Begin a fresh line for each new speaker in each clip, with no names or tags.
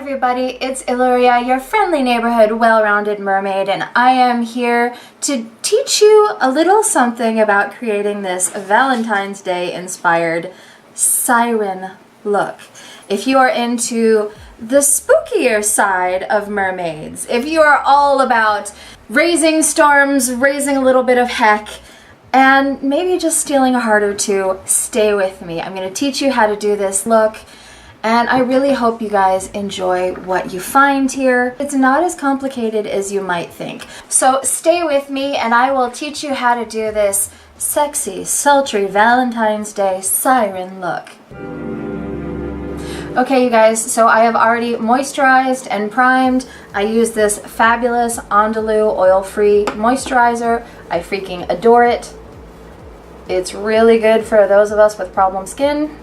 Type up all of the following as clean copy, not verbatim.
everybody, it's Yl'luria, your friendly neighborhood well-rounded mermaid, and I am here to teach you a little something about creating this Valentine's Day inspired siren look. If you are into the spookier side of mermaids, if you are all about raising storms, raising a little bit of heck, and maybe just stealing a heart or two, stay with me. I'm going to teach you how to do this look. And I really hope you guys enjoy what you find here. It's not as complicated as you might think. So stay with me and I will teach you how to do this sexy, sultry Valentine's Day siren look. Okay, you guys, so I have already moisturized and primed. I use this fabulous Andalou oil-free moisturizer. I freaking adore it. It's really good for those of us with problem skin.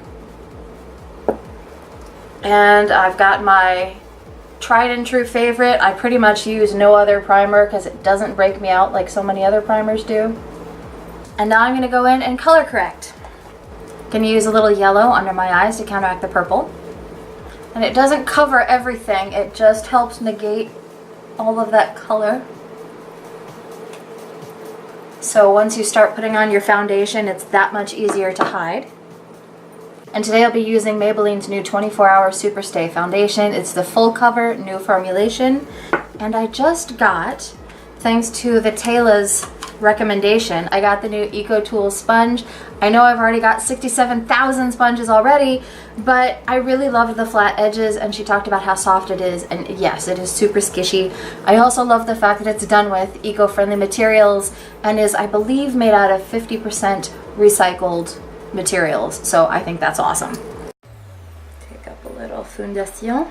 And I've got my tried and true favorite. I pretty much use no other primer because it doesn't break me out like so many other primers do. And now I'm going to go in and color correct. I'm going to use a little yellow under my eyes to counteract the purple. And it doesn't cover everything, it just helps negate all of that color. So once you start putting on your foundation, it's that much easier to hide. And today I'll be using Maybelline's new 24-hour Super Stay Foundation. It's the full cover, new formulation. And I just got, thanks to the Taylor's recommendation, I got the new Eco Tools sponge. I know I've already got 67,000 sponges already, but I really loved the flat edges and she talked about how soft it is, and yes, it is super skishy. I also love the fact that it's done with eco-friendly materials and is, I believe, made out of 50% recycled materials, so I think that's awesome. Take up a little foundation.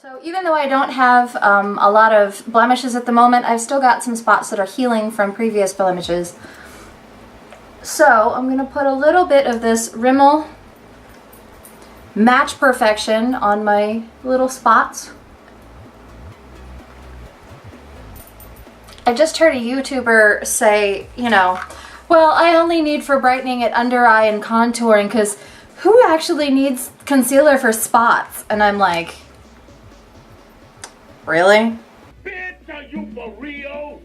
So even though I don't have a lot of blemishes at the moment, I've still got some spots that are healing from previous blemishes. So I'm going to put a little bit of this Rimmel Match Perfection on my little spots. I just heard a YouTuber say, you know, well, I only need for brightening at under eye and contouring because who actually needs concealer for spots? And I'm like, really?
Bitch, are you for real?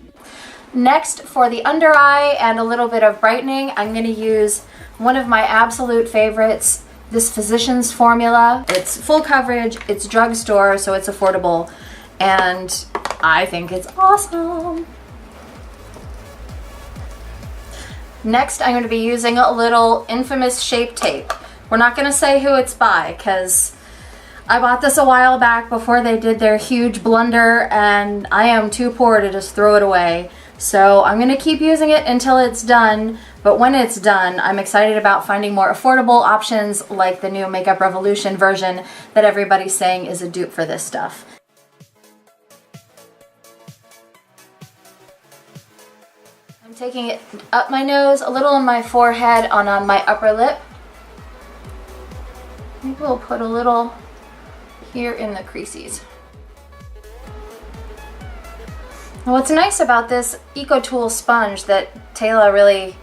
Next, for the under eye and a little bit of brightening, I'm going to use one of my absolute favorites, this Physicians Formula. It's full coverage, it's drugstore, so it's affordable, and I think it's awesome. Next, I'm going to be using a little infamous Shape Tape. We're not going to say who it's by because I bought this a while back before they did their huge blunder and I am too poor to just throw it away. So I'm going to keep using it until it's done, but when it's done, I'm excited about finding more affordable options like the new Makeup Revolution version that everybody's saying is a dupe for this stuff. I'm taking it up my nose, a little on my forehead, and on my upper lip. Maybe we'll put a little here in the creases. And what's nice about this Eco Tools sponge that Taylor really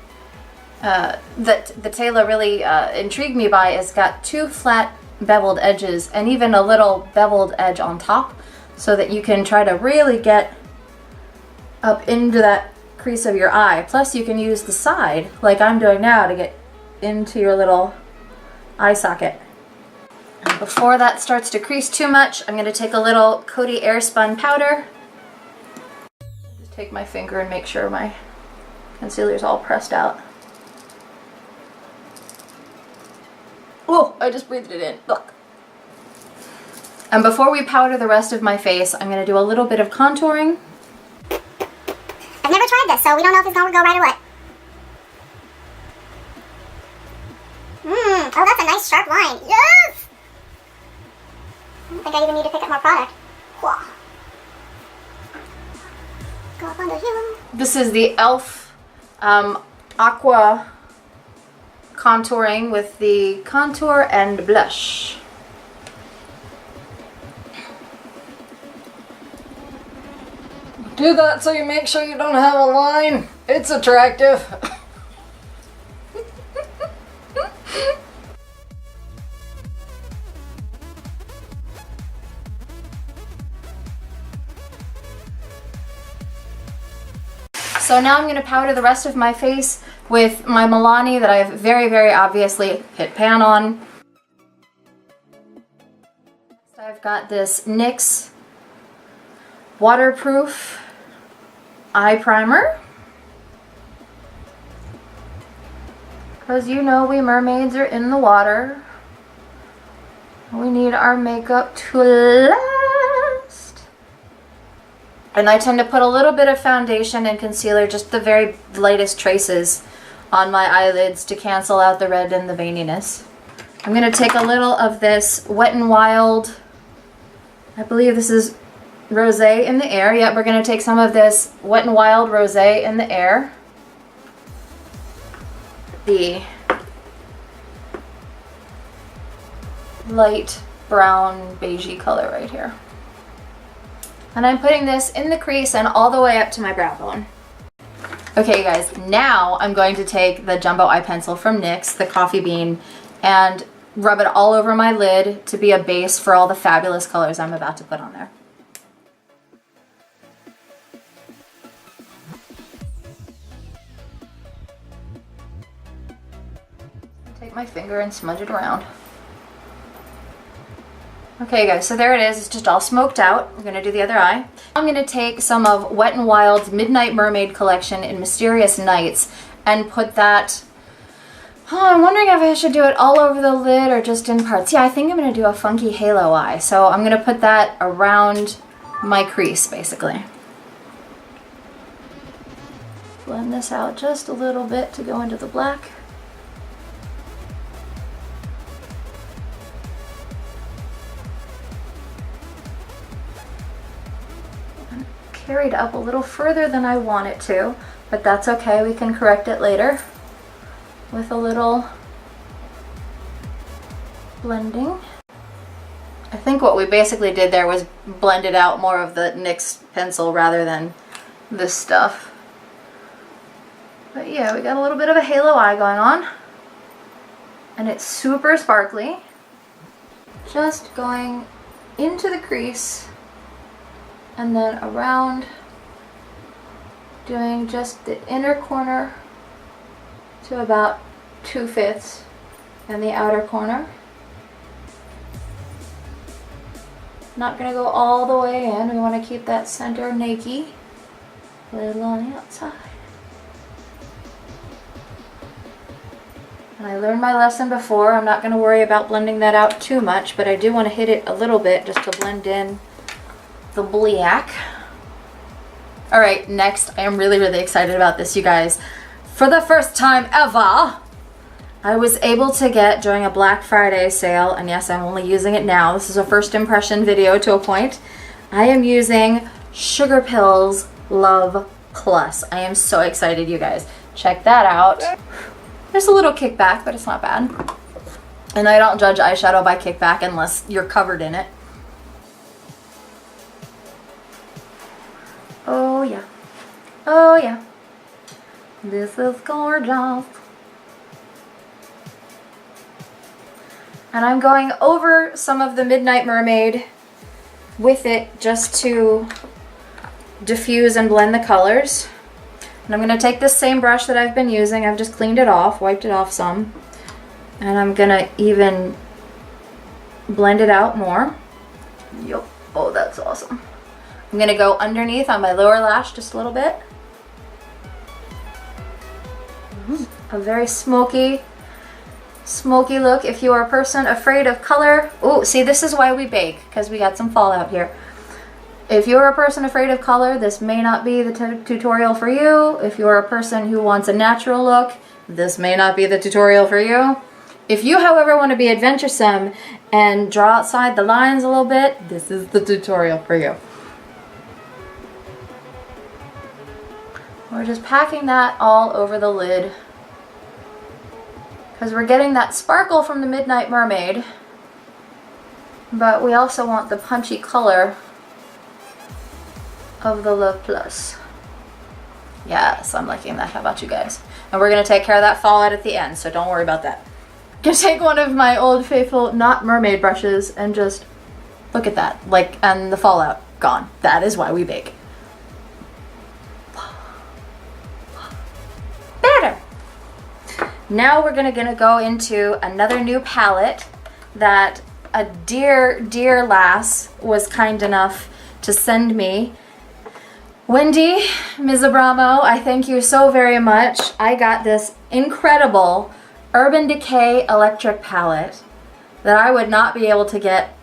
intrigued me by is got two flat beveled edges and even a little beveled edge on top so that you can try to really get up into that crease of your eye. Plus you can use the side like I'm doing now to get into your little eye socket. And before that starts to crease too much, I'm going to take a little Coty Airspun powder. Just take my finger and make sure my concealer's all pressed out. Oh, I just breathed it in. Look. And before we powder the rest of my face, I'm going to do a little bit of contouring.
I've never tried this, so we don't know if it's going to go right or what. Oh, that's a nice sharp line. Yes! I don't think I even need to pick up more product. Go up under you.
This is the e.l.f. Aqua contouring with the contour and blush. Do that so you make sure you don't have a line. It's attractive. So now I'm going to powder the rest of my face with my Milani that I've very, very obviously hit pan on. Next I've got this NYX waterproof eye primer. Because you know we mermaids are in the water. We need our makeup to last. And I tend to put a little bit of foundation and concealer, just the very lightest traces on my eyelids to cancel out the red and the veininess. I'm going to take a little of this Wet n Wild, I believe this is Rosé in the Air. Yep, we're going to take some of this Wet n Wild Rosé in the Air. The light brown beigey color right here. And I'm putting this in the crease and all the way up to my brow bone. Okay guys, now I'm going to take the jumbo eye pencil from NYX, the coffee bean, and rub it all over my lid to be a base for all the fabulous colors I'm about to put on there. Take my finger and smudge it around. Okay guys, so there it is. It's just all smoked out. We're going to do the other eye. I'm going to take some of Wet n Wild's Midnight Mermaid collection in Mysterious Nights and put that... Oh, I'm wondering if I should do it all over the lid or just in parts. Yeah, I think I'm going to do a funky halo eye. So I'm going to put that around my crease, basically. Blend this out just a little bit to go into the black. Carried up a little further than I want it to, but that's okay. We can correct it later with a little blending. I think what we basically did there was blended out more of the NYX pencil rather than this stuff. But yeah, we got a little bit of a halo eye going on, and it's super sparkly. Just going into the crease and then around, doing just the inner corner to about 2/5 and the outer corner. Not gonna go all the way in. We want to keep that center naked, a little on the outside. And I learned my lesson before. I'm not gonna worry about blending that out too much, but I do want to hit it a little bit just to blend in the black. Alright, next, I am really, really excited about this, you guys. For the first time ever, I was able to get during a Black Friday sale, and yes, I'm only using it now. This is a first impression video to a point. I am using SugarPill's Love Plus. I am so excited, you guys. Check that out. There's a little kickback, but it's not bad. And I don't judge eyeshadow by kickback unless you're covered in it. Oh yeah. Oh yeah. This is gorgeous. And I'm going over some of the Midnight Mermaid with it just to diffuse and blend the colors. And I'm going to take this same brush that I've been using. I've just cleaned it off, wiped it off some. And I'm going to even blend it out more. Yup. Oh, that's awesome. I'm going to go underneath on my lower lash just a little bit. A very smoky look. If you are a person afraid of color, oh, see, this is why we bake, because we got some fallout here. If you're a person afraid of color, this may not be the tutorial for you. If you're a person who wants a natural look, this may not be the tutorial for you. If you, however, want to be adventuresome and draw outside the lines a little bit, this is the tutorial for you. We're just packing that all over the lid because we're getting that sparkle from the Midnight Mermaid, but we also want the punchy color of the Love Plus. Yes, I'm liking that. How about you guys? And we're going to take care of that fallout at the end, so don't worry about that. I'm going to take one of my old faithful not mermaid brushes and just look at that, and the fallout gone. That is why we bake. Now we're gonna go into another new palette that a dear lass was kind enough to send me. Wendee, Ms. Abramo, I thank you so very much. I got this incredible Urban Decay electric palette that I would not be able to get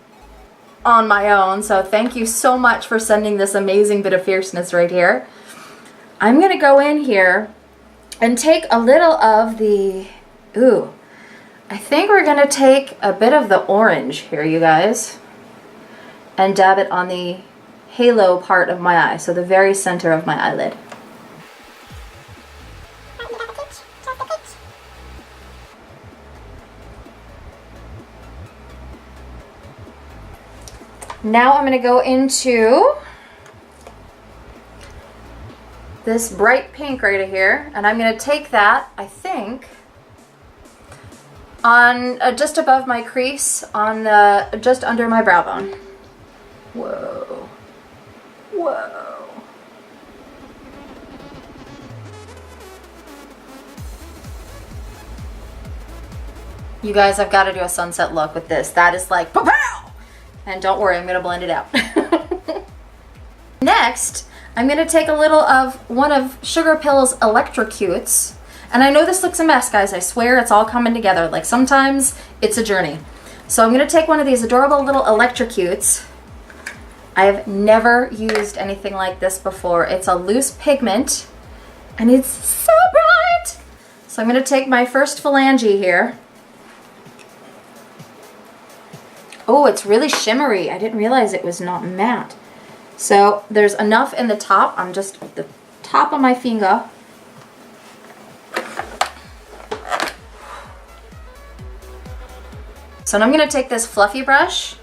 on my own, so thank you so much for sending this amazing bit of fierceness right here. I'm gonna go in here and take a little of the, I think we're gonna take a bit of the orange here, you guys, and dab it on the halo part of my eye, so the very center of my eyelid. Now I'm gonna go into this bright pink right here, and I'm gonna take that, I think, on just above my crease, on the just under my brow bone. Whoa, whoa. You guys, I've got to do a sunset look with this. That is like pow! And don't worry, I'm gonna blend it out. Next, I'm gonna take a little of one of SugarPill's Electrocutes. And I know this looks a mess, guys. I swear it's all coming together. Like, sometimes it's a journey. So I'm gonna take one of these adorable little Electrocutes. I have never used anything like this before. It's a loose pigment, and it's so bright. So I'm gonna take my first phalange here. Oh, it's really shimmery. I didn't realize it was not matte. So there's enough in the top. I'm just at the top of my finger. So I'm gonna take this fluffy brush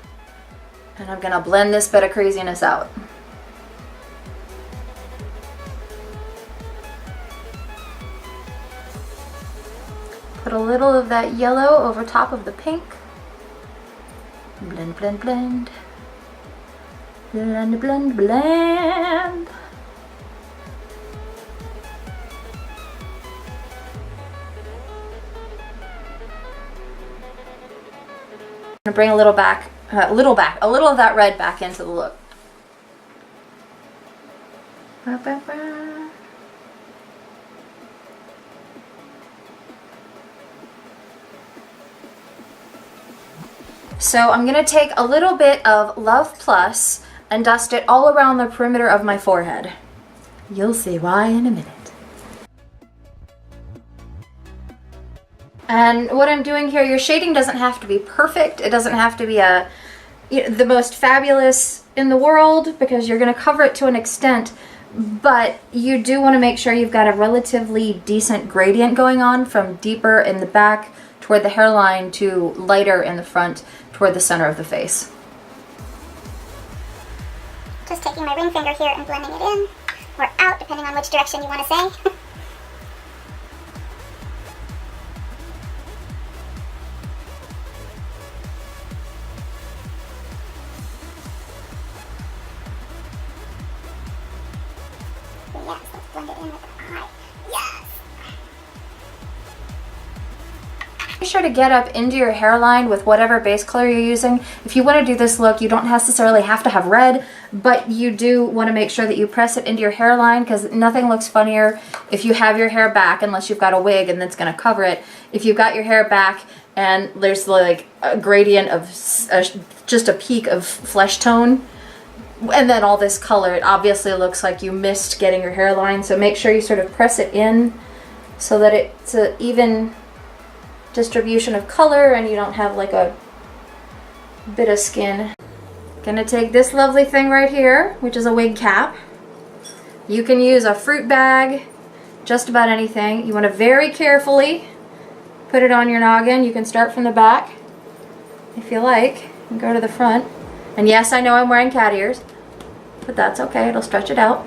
and I'm gonna blend this bit of craziness out. Put a little of that yellow over top of the pink. Blend, blend, blend. Blend, blend, blend. I'm gonna bring a little of that red back into the look. So I'm gonna take a little bit of Love Plus and dust it all around the perimeter of my forehead. You'll see why in a minute. And what I'm doing here, your shading doesn't have to be perfect. It doesn't have to be the most fabulous in the world, because you're gonna cover it to an extent, but you do wanna make sure you've got a relatively decent gradient going on from deeper in the back toward the hairline to lighter in the front toward the center of the face.
Just taking my ring finger here and blending it in, or out, depending on which direction you want to say. Yes, let's blend it in with the eye. Yes!
Be sure to get up into your hairline with whatever base color you're using. If you want to do this look, you don't necessarily have to have red, but you do want to make sure that you press it into your hairline, because nothing looks funnier if you have your hair back, unless you've got a wig and that's going to cover it. If you've got your hair back and there's like a gradient of just a peak of flesh tone, and then all this color, it obviously looks like you missed getting your hairline. So make sure you sort of press it in so that it's an even distribution of color and you don't have like a bit of skin. Gonna take this lovely thing right here, which is a wig cap. You can use a fruit bag, just about anything. You want to very carefully put it on your noggin. You can start from the back if you like and go to the front. And yes, I know I'm wearing cat ears, but that's okay, it'll stretch it out.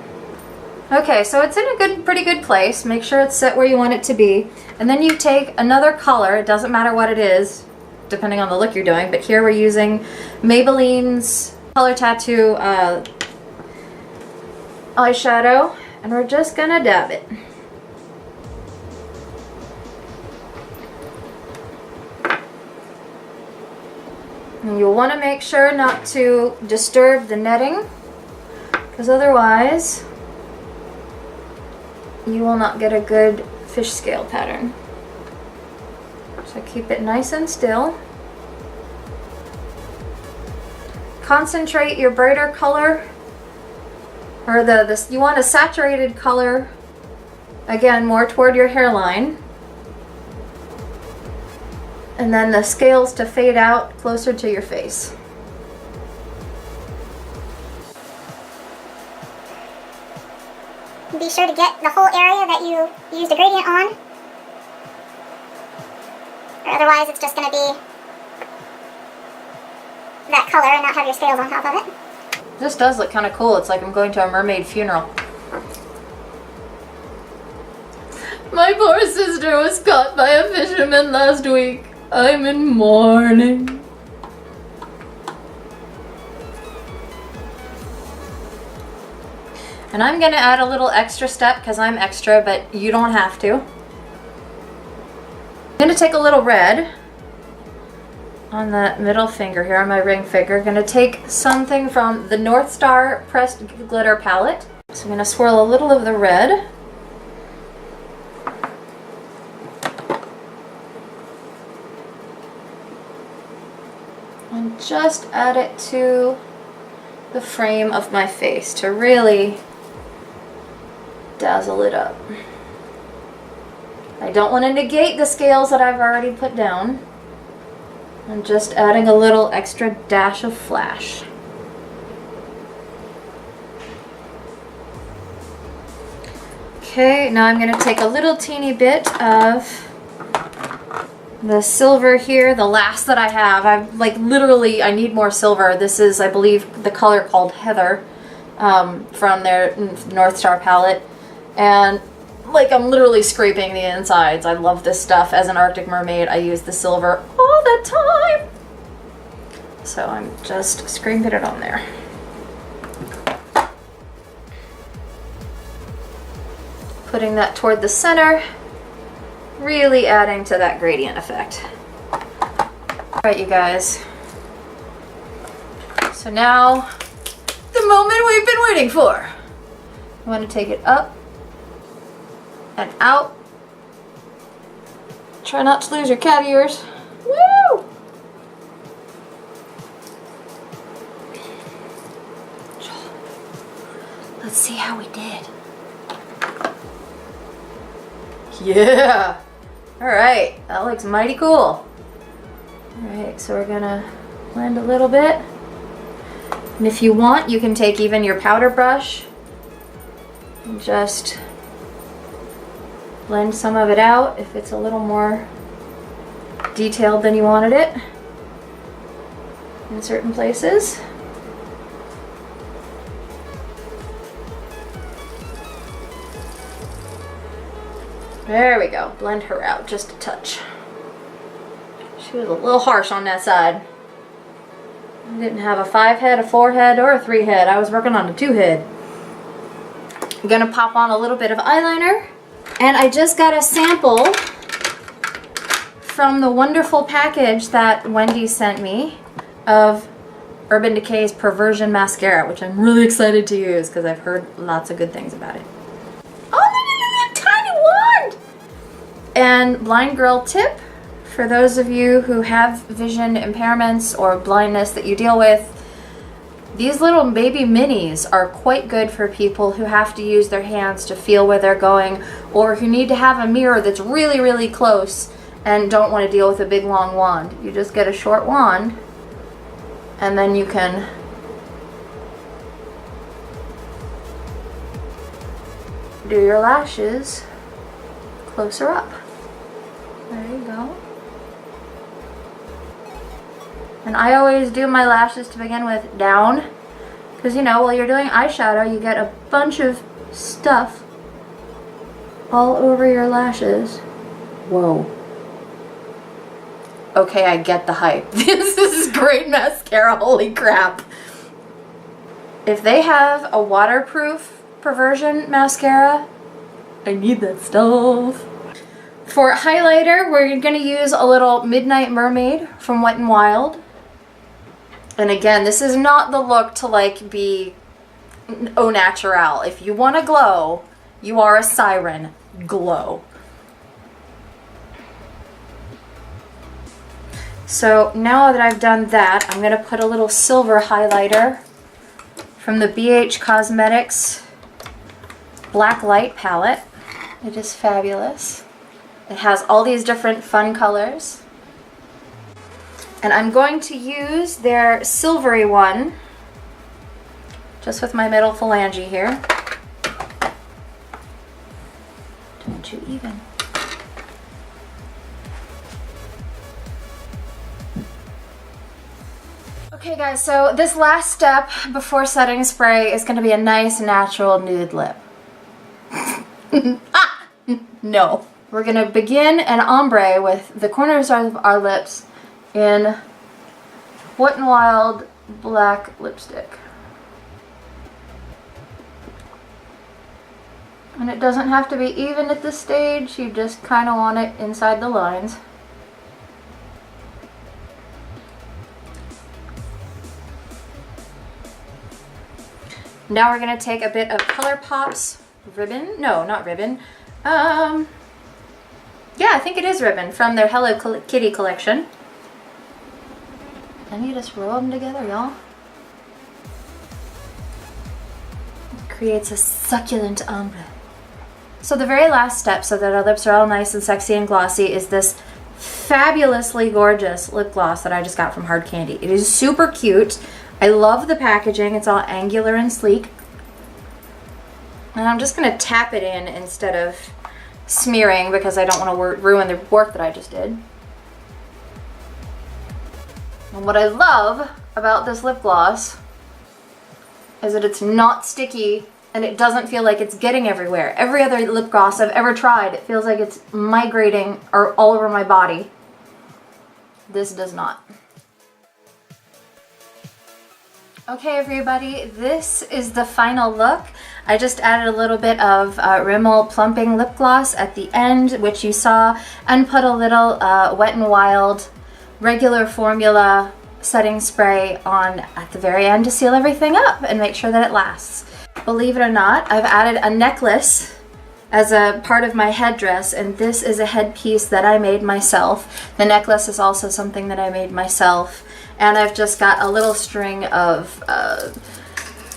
Okay, so it's in a pretty good place. Make sure it's set where you want it to be. And then you take another color, it doesn't matter what it is, depending on the look you're doing, but here we're using Maybelline's Color Tattoo eyeshadow, and we're just gonna dab it. And you'll want to make sure not to disturb the netting, because otherwise you will not get a good fish scale pattern. So keep it nice and still. Concentrate your brighter color, or you want a saturated color, again, more toward your hairline. And then the scales to fade out closer to your face.
Be sure to get the whole area that you used a gradient on, or otherwise it's just going to be that color and not have your scales on top of it.
This does look kind of cool. It's like I'm going to a mermaid funeral. My poor sister was caught by a fisherman last week. I'm in mourning. And I'm gonna add a little extra step because I'm extra, but you don't have to. I'm gonna take a little red on the middle finger here, on my ring finger. Gonna take something from the North Star Pressed Glitter palette. So I'm gonna swirl a little of the red. And just add it to the frame of my face to really dazzle it up. I don't want to negate the scales that I've already put down. I'm just adding a little extra dash of flash. Okay, now I'm going to take a little teeny bit of the silver here, the last that I have. I've like literally, I need more silver. This is, I believe, the color called Heather from their North Star palette. And like I'm literally scraping the insides. I love this stuff. As an Arctic mermaid, I use the silver all the time. So I'm just scraping it on there. Putting that toward the center. Really adding to that gradient effect. Alright, you guys. So now, the moment we've been waiting for. You want to take it up and out. Try not to lose your cat ears. Woo! Let's see how we did. Yeah! Alright, that looks mighty cool. Alright, so we're gonna blend a little bit. And if you want, you can take even your powder brush and just blend some of it out if it's a little more detailed than you wanted it in certain places. There we go. Blend her out just a touch. She was a little harsh on that side. I didn't have a 5 head, a 4 head, or a 3 head. I was working on a 2 head. I'm gonna pop on a little bit of eyeliner. And I just got a sample from the wonderful package that Wendee sent me of Urban Decay's Perversion Mascara, which I'm really excited to use because I've heard lots of good things about it. And blind girl tip, for those of you who have vision impairments or blindness that you deal with, these little baby minis are quite good for people who have to use their hands to feel where they're going, or who need to have a mirror that's really, really close and don't want to deal with a big long wand. You just get a short wand and then you can do your lashes closer up. There you go. And I always do my lashes to begin with down, because you know, while you're doing eyeshadow, you get a bunch of stuff all over your lashes. Whoa. Okay, I get the hype. This is great mascara, holy crap. If they have a waterproof Perversion mascara, I need that stuff. For highlighter, we're going to use a little Midnight Mermaid from Wet n Wild. And again, this is not the look to like be au naturel. If you want to glow, you are a siren. Glow. So now that I've done that, I'm going to put a little silver highlighter from the BH Cosmetics Black Light palette. It is fabulous. It has all these different fun colors. And I'm going to use their silvery one, just with my middle phalange here. Don't you even. Okay guys, so this last step before setting spray is going to be a nice natural nude lip. No. We're going to begin an ombre with the corners of our lips in Wet n Wild black lipstick. And it doesn't have to be even at this stage, you just kind of want it inside the lines. Now we're going to take a bit of ColourPop's ribbon. No, not ribbon. Yeah, I think it is ribbon from their Hello Kitty collection. And you just roll them together, y'all. It creates a succulent ombre. So the very last step, so that our lips are all nice and sexy and glossy, is this fabulously gorgeous lip gloss that I just got from Hard Candy. It is super cute. I love the packaging. It's all angular and sleek. And I'm just going to tap it in instead of smearing because I don't want to ruin the work that I just did. And what I love about this lip gloss is that it's not sticky and it doesn't feel like it's getting everywhere. Every other lip gloss I've ever tried, it feels like it's migrating or all over my body. This does not. Okay everybody, this is the final look. I just added a little bit of Rimmel Plumping Lip Gloss at the end, which you saw, and put a little Wet n Wild regular formula setting spray on at the very end to seal everything up and make sure that it lasts. Believe it or not, I've added a necklace as a part of my headdress, and this is a headpiece that I made myself. The necklace is also something that I made myself. And I've just got a little string of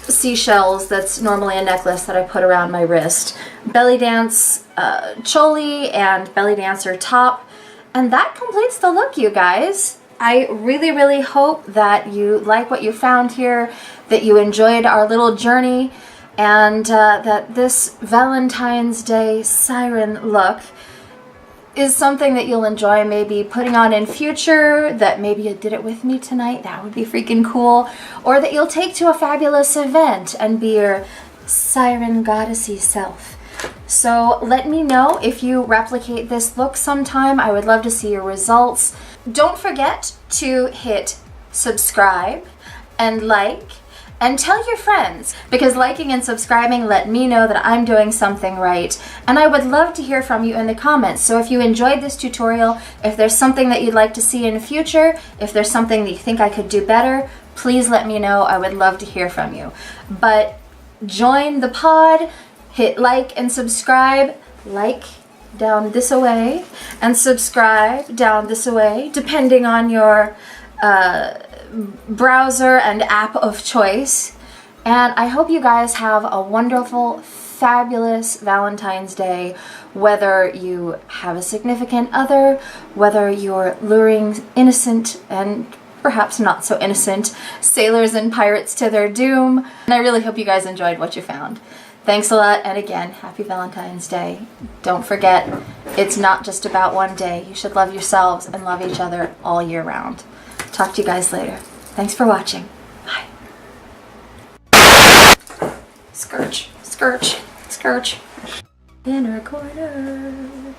seashells that's normally a necklace that I put around my wrist. Belly dance choli and belly dancer top. And that completes the look, you guys. I really, really hope that you like what you found here, that you enjoyed our little journey, and that this Valentine's Day siren look is something that you'll enjoy maybe putting on in future, that maybe you did it with me tonight, that would be freaking cool, or that you'll take to a fabulous event and be your siren goddessy self. So let me know if you replicate this look sometime. I would love to see your results. Don't forget to hit subscribe and like and tell your friends, because liking and subscribing let me know that I'm doing something right. And I would love to hear from you in the comments. So if you enjoyed this tutorial, if there's something that you'd like to see in the future, if there's something that you think I could do better, please let me know. I would love to hear from you. But join the pod, hit like and subscribe, like down this away, and subscribe down this away, depending on your browser and app of choice. And I hope you guys have a wonderful, fabulous Valentine's Day, whether you have a significant other, whether you're luring innocent and perhaps not so innocent sailors and pirates to their doom. And I really hope you guys enjoyed what you found. Thanks a lot, and again, happy Valentine's Day. Don't forget, it's not just about one day. You should love yourselves and love each other all year round. Talk to you guys later. Thanks for watching. Bye. Scourge, scourge, scourge. Inner corner.